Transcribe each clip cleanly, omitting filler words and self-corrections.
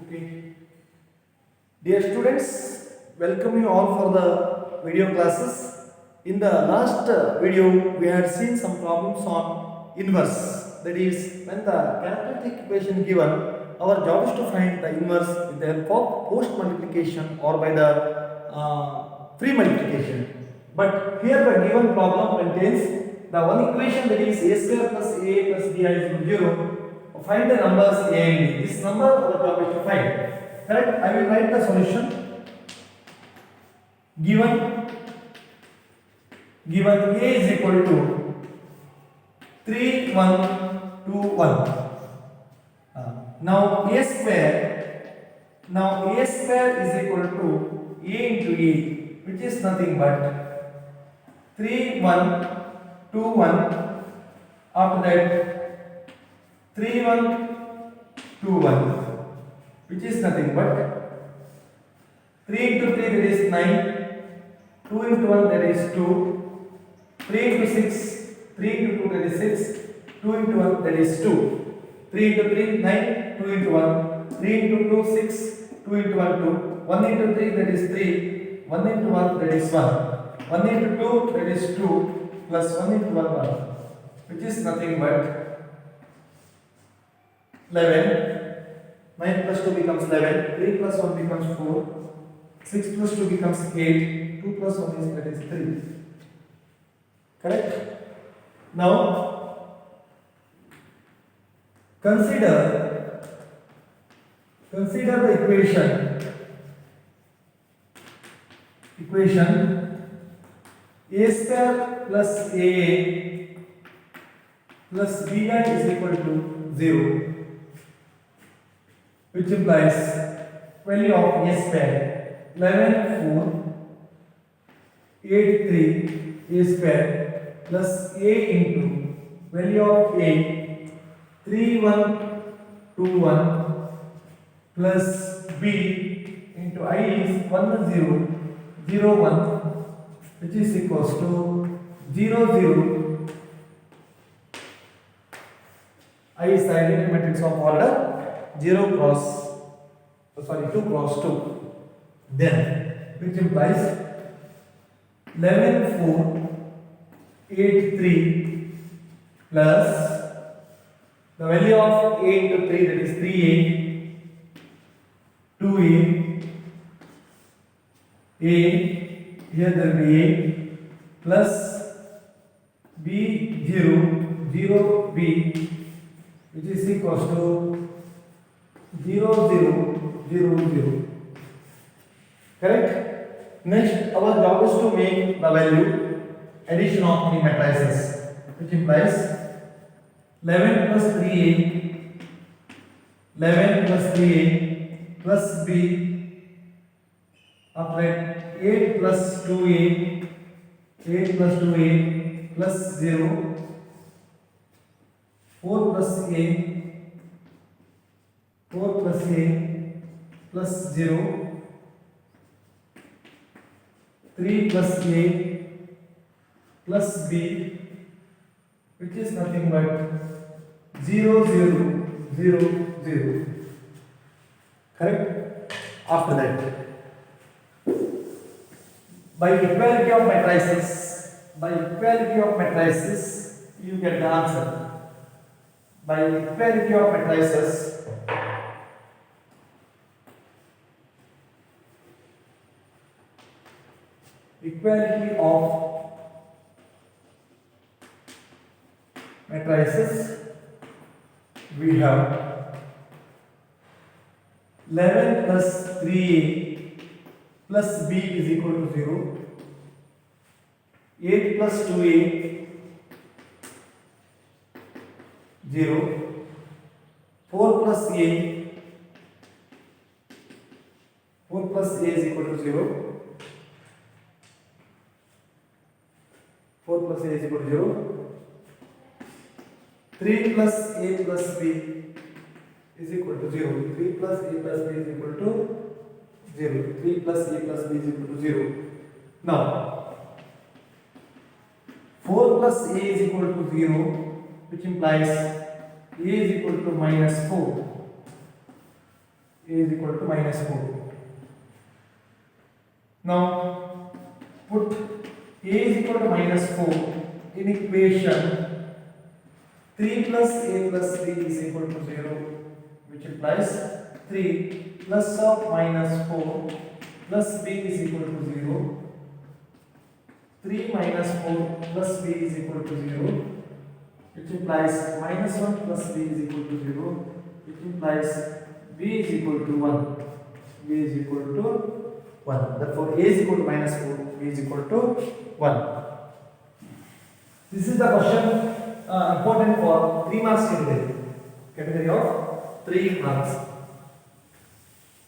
Okay. Dear students, welcome you all for the video classes. In the last video, we had seen some problems on inverse. That is, when the characteristic equation given, our job is to find the inverse with the help of post multiplication or by the free multiplication. But here the given problem contains the one equation, that is a square plus a plus bi is equal to 0. Find the numbers a and b. This number our job is to find. Correct? I will write the solution. Given a is equal to 3 1 2 1. Now a square is equal to a into a, which is nothing but 3 1 2 1. After that 3 1 2 1, which is nothing but 3 into 3, that is 9, 2 into 1, that is 2, 3 into 6, 3 into 2, that is 6, 2 into 1, that is 2, 3 into 3 9, 2 into 1, 3 into 2 6, 2 into 1 2, 1 into 3, that is 3, 1 into 1, that is 1, 1 into 2, that is 2, plus 1 into 1 1, which is nothing but 11. 9 plus 2 becomes 11, 3 plus 1 becomes 4, 6 plus 2 becomes 8, 2 plus 1 is, that is 3. Correct? Now, consider the equation a square plus a plus bi is equal to 0, which implies value of a square 11 4 8 3 a square plus a into value of a 3 1 2 1 plus b into I is 1 0 0 1, which is equals to 0 0. I is the identity matrix of order 2 cross 2, then which implies 11 4 8 3 plus the value of a into 3, that is 3a 2a here there will be a plus b 0 0 b, which is equals to 0 0 0 0. Correct? Next, our job is to make the value addition of the matrices, which implies 11 plus 3a 11 plus 3a plus b, after that 8 plus 2a 8 plus 2a plus 0, 4 plus a 4 plus a plus 0, 3 plus a plus b, which is nothing but 0 0 0 0. Correct? After that, by equality of matrices, you get the answer. By equality of matrices, we have 11 plus 3a plus b is equal to 0, 8 plus 2a 0, 4 plus a is equal to 0, 4 plus a is equal to 0, 3 plus a plus b is equal to 0, 3 plus a plus b is equal to 0, 3 plus a plus b is equal to 0. Now, 4 plus a is equal to 0, which implies a is equal to minus 4. A is equal to minus 4. Now put A is equal to minus 4 in equation 3 plus A plus B is equal to 0, which implies 3 plus of minus 4 plus B is equal to 0. 3 minus 4 plus B is equal to 0, which implies minus 1 plus B is equal to 0, which implies B is equal to 1. B is equal to 1. Therefore, A is equal to minus 4, B is equal to 1. This is the question important for 3 marks category of 3 marks.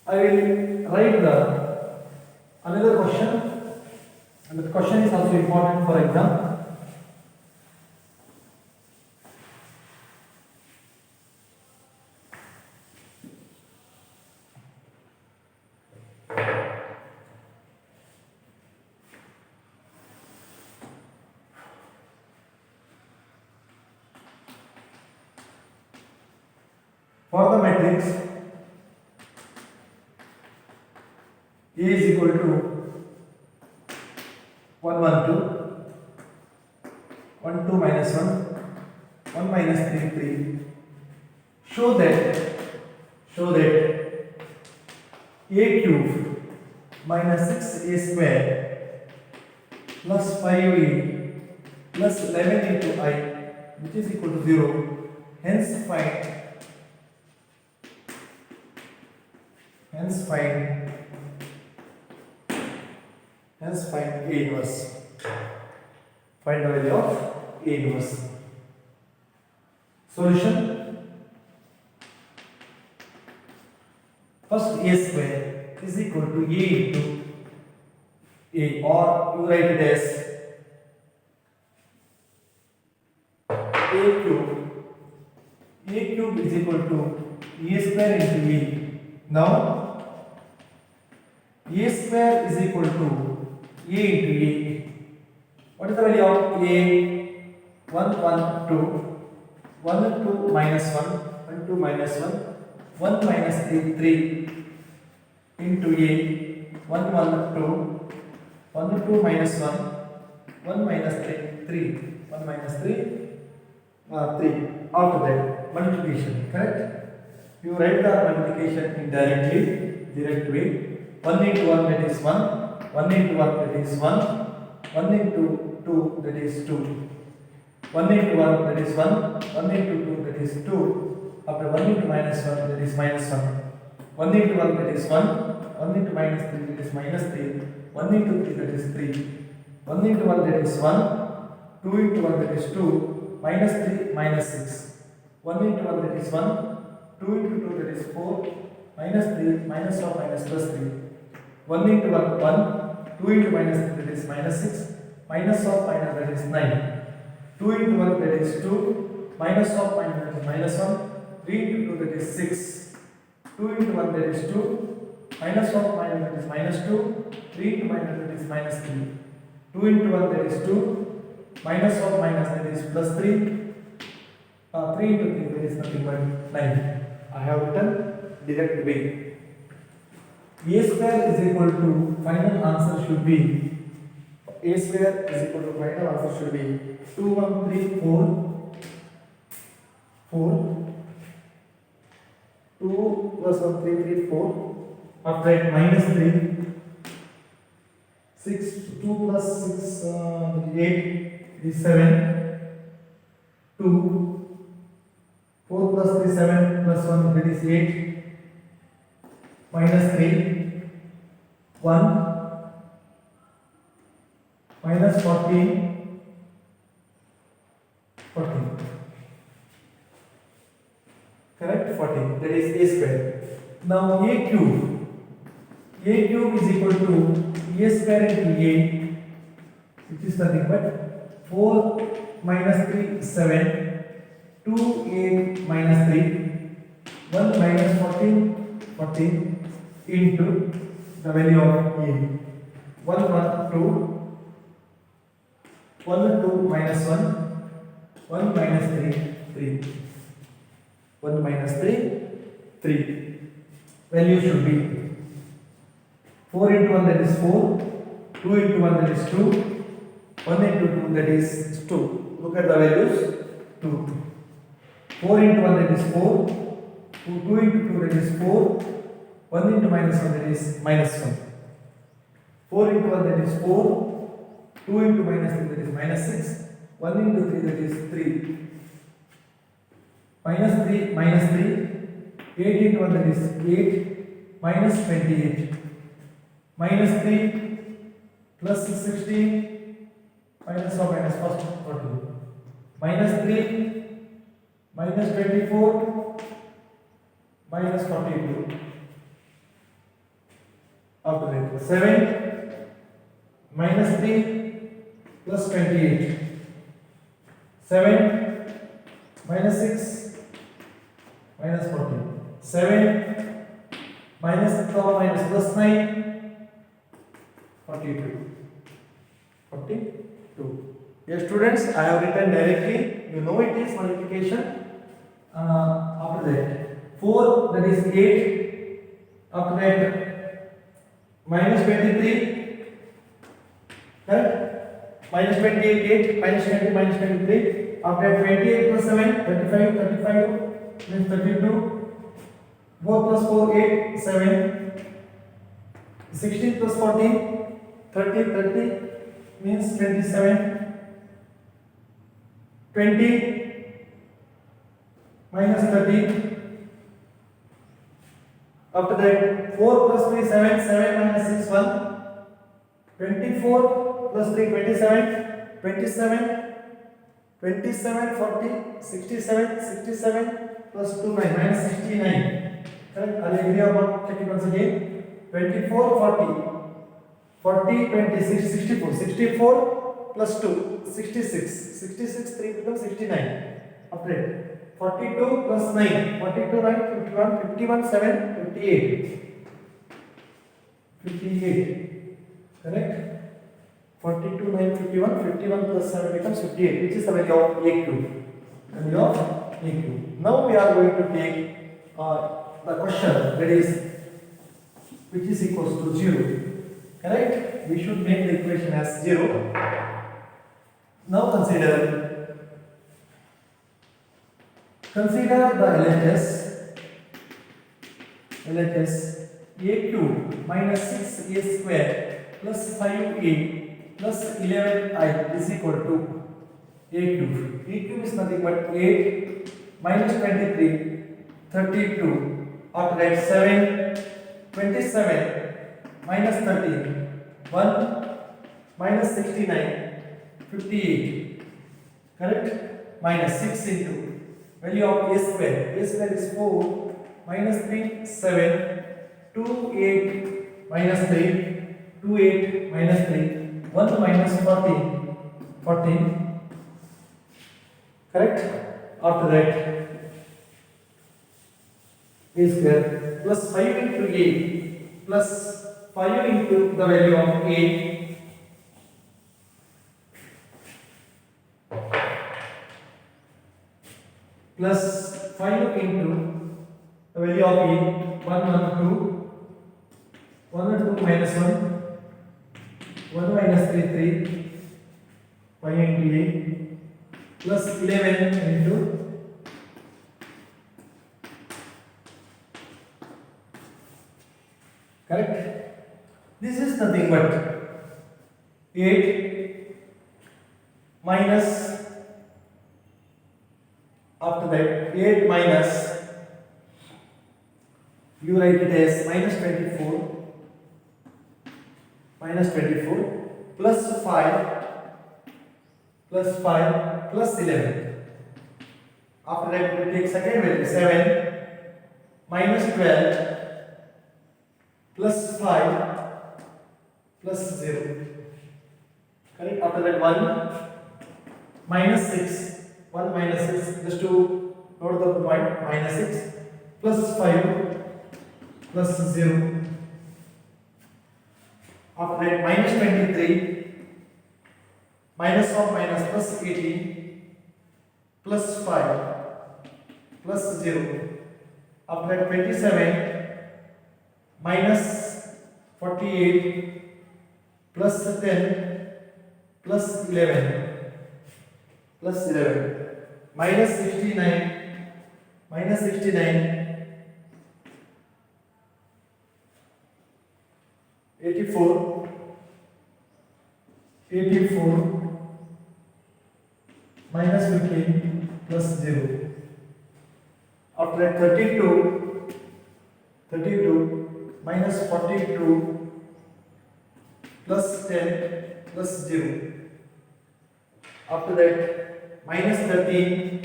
I will write the another question, and the question is also important for exam. For the matrix A is equal to 1 1 2, 1 2 minus 1, 1 minus 3 3. Show that A cube minus 6A square plus 5A plus 11 into I, which is equal to 0. Hence find A inverse. Find the value of A inverse. Solution. First, A square is equal to A into A, or you write it as A cube. A cube is equal to A square into A. Now, A square is equal to A into A. What is the value of A? 1 1 2, 1 2 minus 1, 1 2 minus 1, 1 minus 3 3 into A. 1 1 2, 1 2 minus 1, 1 minus 3 3, 1 minus 3 3. After that, multiplication, correct? You write the multiplication indirectly, direct way. 1 into 1, that is 1, 1 into 1, that is 1, 1 into 2, that is 2, 1 into 1, that is 1, 1 into 2, that is 2, after 1 into minus 1, that is minus 1, 1 into 1, that is 1, 1 into minus 3, that is minus 3, 1 into 3, that is 3, 1 into 1, that is 1, 2 into 1, that is 2, minus 3, minus 6, 1 into 1, that is 1, 2 into 2, that is 4, minus 3, minus of minus plus 3, 1 into 1, 1, 2 into minus 3, that is minus 6, minus of minus, that is 9, 2 into 1, that is 2, minus of minus, that is minus 1, 3 into 2, that is 6, 2 into 1, that is 2, minus of minus, that is minus 2, 3 into minus, that is minus 3, 2 into 1, that is 2, minus of minus, that is plus 3, 3 into 3, that is nothing but 9. I have written direct way. A square is equal to, final answer should be, A square is equal to, final answer should be 2 1 3 4, 4, 2 plus 1 3 3 4, after that minus 3, 6, 2 plus 6 8 is 7, 2, 4 plus 3 7 plus 1, that is 8, minus 3, 1, minus 14, 14, correct? 14, that is A square. Now A cube is equal to A square into A, which is nothing but 4 minus 3 7, 2 8 minus 3, 1 minus 14 14 into the value of A, 1 1 2, 1 2 minus 1, 1 minus 3 3, 1 minus 3 3. value should be 4 into 1 that is 4, 2 into 1 that is 2, 1 into 2 that is 2. Look at the values 2. 4 into 1 that is 4, 2 into 2 that is 4, 1 into minus 1 that is minus 1. 4 into 1 that is 4, 2 into minus 3 that is minus 6, 1 into 3 that is 3. Minus 3, 8 into 1 that is 8, minus 28. Minus 3 plus 16, minus or minus first or 2. Minus 3, minus 24, minus 42. After that, 7, minus 3, plus 28. 7, minus 6, minus 40. 7, minus 12, minus plus 9, 42. 42. Yes, students, I have written directly. You know it is multiplication. After that, 4 that is 8. After that, minus 23. Correct? Minus 28, 8, minus 20, minus 23. After that, 28 plus 7, 35, 35 means 32. 4 plus 4, 8, 7. 16 plus 14, 30, 30 means 27. 20 minus 30. After that, 4 plus 3, 7, 7 minus 6, 1. 24 plus 3, 27, 27, 27, 40, 67, 67 plus 2, 9, minus 69. Correct? Are you agree about checking once again? 24, 40, 40, 26, 64, 64 plus 2, 66, 66, 3 becomes 69. After that, 42 plus 9, 42, 9, 51, 51, 7, 58. 58. Correct? 42, 9, 51, 51 plus 7 becomes 58, which is the value of A cube. Value of A cube. Now we are going to take the question, that is, which is equals to 0. Correct? We should make the equation as 0. Now consider the LHS A cube minus 6A square plus 5A plus 11I is equal to A cube. A cube is nothing but 8 minus 23, 32. After that, 7, 27 minus 13, 1 minus 69, 58. Correct? Minus 6 into value of A square. A square is 4 minus 3, 7, 2, 8 minus 3, 2, 8 minus 3, 1 minus 14, 14. Correct? After that, A square plus 5 into A plus 5 into the value of A plus 5 into the value of A 1, 1, 2, 1 and 2 minus 1, 1 minus 3, 3, 5 into A plus 11 into correct? This is nothing but 8 minus, after that 8 minus, you write it as minus 24 plus 5 plus 11. After that we take second value 7 minus 12 plus 5 plus 0. Correct? After that 1 minus 6, 1 minus 6, just to note the point, minus 6 plus 5 plus 0. After that minus 23 minus of minus plus 18 plus 5 plus 0. After that 27 minus 48 plus 10 plus 11 minus 69 84 minus 15 plus 0. After that 32 minus 42 plus 10 plus 0. After that minus 13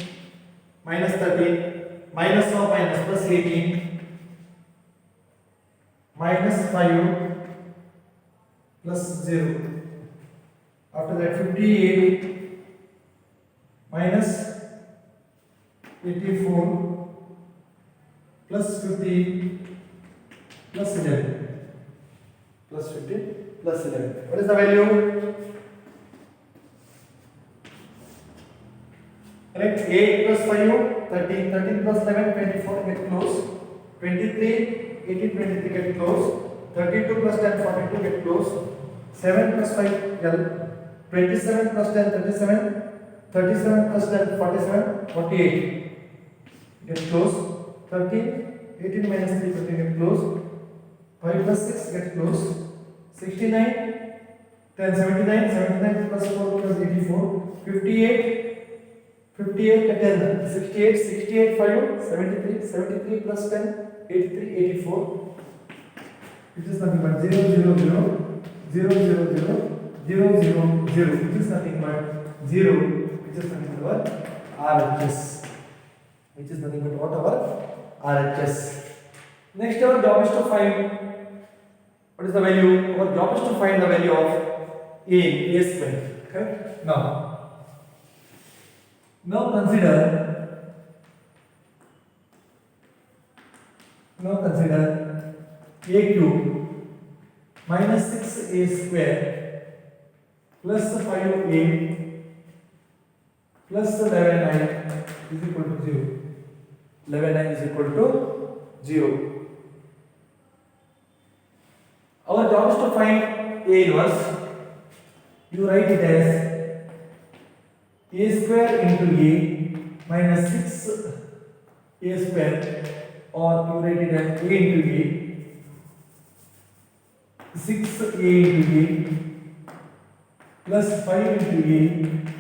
minus of minus plus 18 minus 5 plus 0. After that 58 minus 84 plus 50 plus 11 plus 50 plus 11. What is the value? Correct. 8 plus 5 13 plus 11 24 get close. 23 18 23 get close. 32 plus 10 42 get close. 7 plus 5 12. 27 plus 10 37. 37 plus 10 47 48 get close. 13 18 minus 3 15 get close. 5 plus 6 get close. 69 10 79 plus 4 plus 84 58 10 68 5 73 plus 10 83 84, which is nothing but 0 0 0 0 0 0 0 0 0, which is nothing but 0, which is nothing but our RHS, which is nothing but what our RHS. Next, our job is to find what is the value. Our job is to find the value of a square. Correct. Now consider a cube minus 6a square plus 5a plus 11i is equal to 0. 11i is equal to 0. Our job is to find a inverse. You write it as a square into a minus 6a square, or you write it as a into a 6a into a plus 5 into a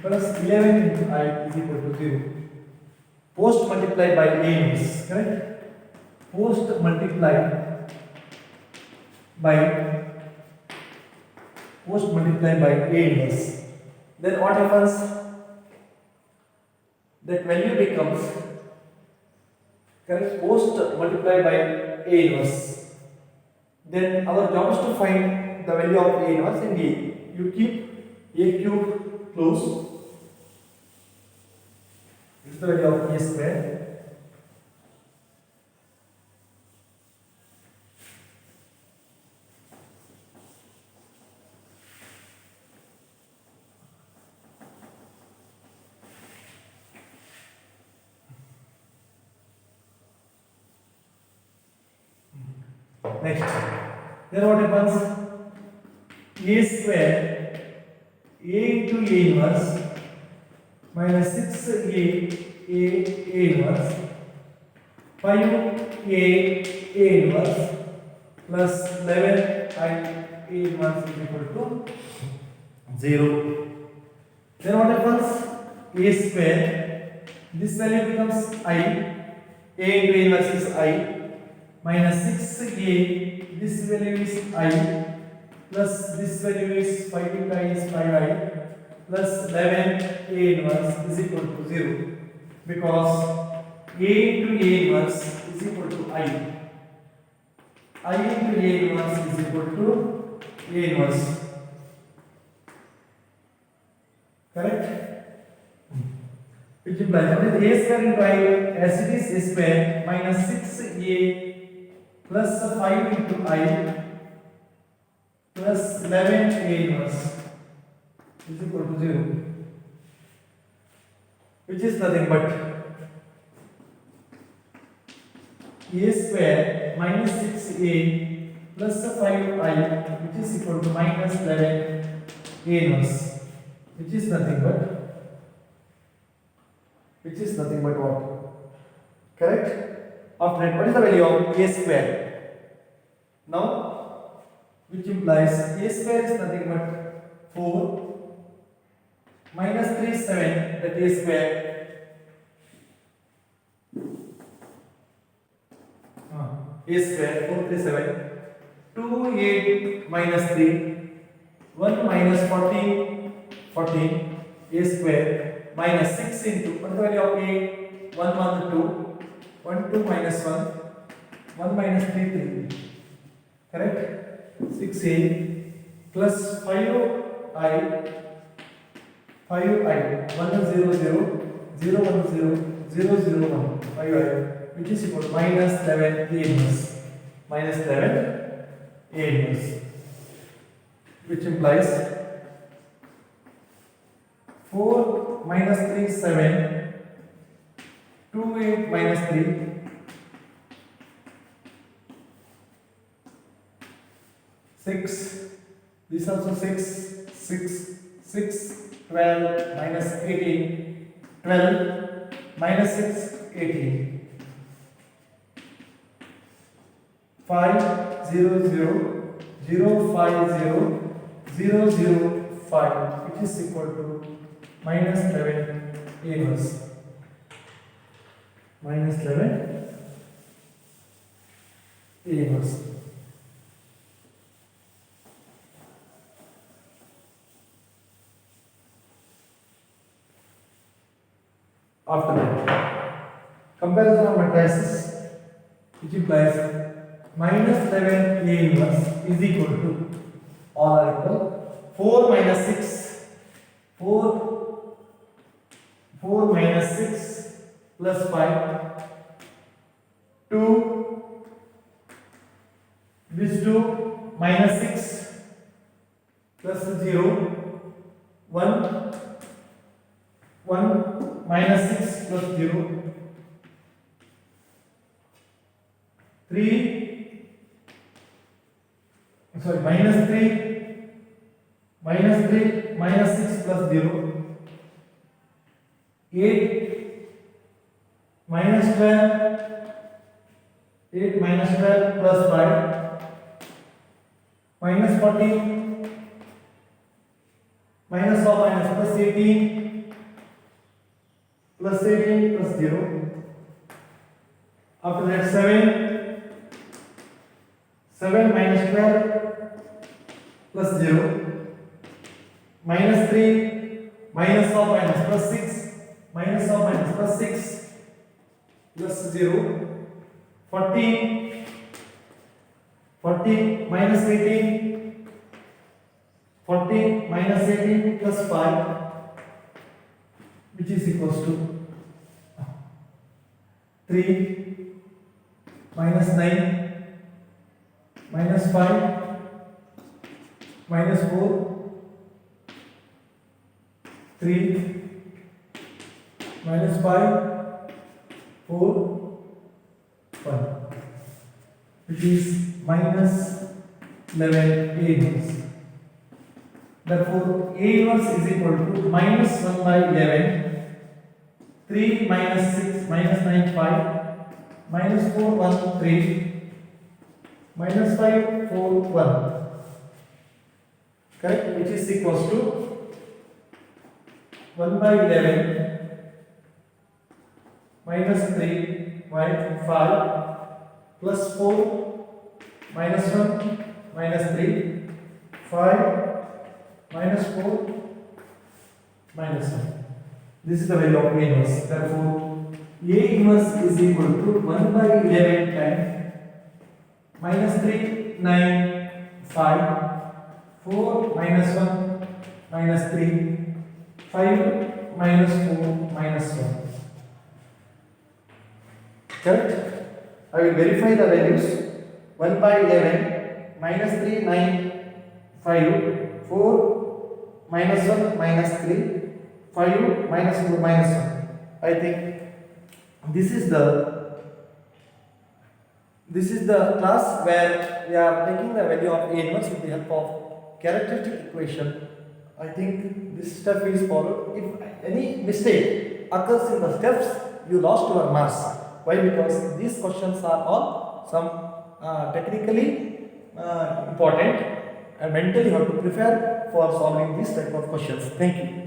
plus 11 into I is equal to 0. Post multiply by a inverse, correct? Post multiply by a inverse. Then what happens? That value becomes, correct, post multiplied by a inverse. Then our job is to find the value of a inverse in a. You keep a cube close. This is the value of a square. Next, then what happens? A square, a into a inverse minus 6a inverse 5a inverse plus 11i a inverse is equal to 0. Then what happens? A square, this value becomes I, a into a inverse is I, minus 6a, this value is I, plus this value is 5 into I is 5i, plus 11 a inverse is equal to 0, because a into a inverse is equal to I into a inverse is equal to a inverse, correct? Which implies what is a square into I, as it is a square, minus 6a plus 5 into I plus 11 a inverse is equal to 0, which is nothing but a square minus 6a plus 5i, which is equal to minus 11 a inverse, which is nothing but what? Correct? After that, what is the value of a square? Now, which implies a square is nothing but 4 minus 3 is 7, that a square. A square 4 3 7, 2 8 minus 3, 1 minus 14 a square minus 6 into what is the value of a? 1 1 2, 1 2 minus 1, 1 minus 3 3. Correct? 6a plus 5i 1 0 0 0 1 0 0 0 1 5i, which is equal to minus 11 a inverse, minus 11 a inverse, which implies 4 minus 3 7, 2 8 minus 3, 6, this also 6 6 6 12 minus 18, 12 minus 6 18, 5 0 0 0 5 0 0 0 5, which is equal to minus 11 a inverse, minus 11 a inverse. After that, comparison of matrices, which implies minus 11 a inverse is equal to, all are equal, 4 minus 6, 4 minus 6 plus 5, 2, this 2 minus 6 plus 0, 1 minus 6 plus 0, 3, sorry, minus 3 minus 6 plus 0, 8 minus 12 plus 5, minus 14 minus of minus plus 18 plus 0. After that 7 minus 12 plus 0, minus 3 minus of minus plus 6 minus of minus plus 6 plus 0, 14 minus 18, 14 minus 18 plus 5, which is equals to 3 minus 9 minus 5 minus 4, 3 minus 5 4 1, which is minus 11 a inverse. Therefore, a inverse is equal to minus 1 by 11, 3 minus 6 minus 9 5, minus 4 1 3, minus 5 4 1. Correct? Which is equals to 1 by 11 minus 3 by 5 plus 4 minus 1 minus 3, 5 minus 4 minus 1. This is the value of A inverse. Therefore, A inverse is equal to 1 by 11 times minus 3 9 5, 4 minus 1 minus 3, 5 minus 4 minus 1. Correct? I will verify the values. 1 by 11 minus 3 9 5, 4 minus 1 minus 3, 5 minus 4 minus 1. I think this is the This is the class where we are taking the value of A inverse with the help of characteristic equation. I think this step is followed. If any mistake occurs in the steps, you lost your marks. Why? Because these questions are all some technically important, and mentally you have to prepare for solving these type of questions. Thank you.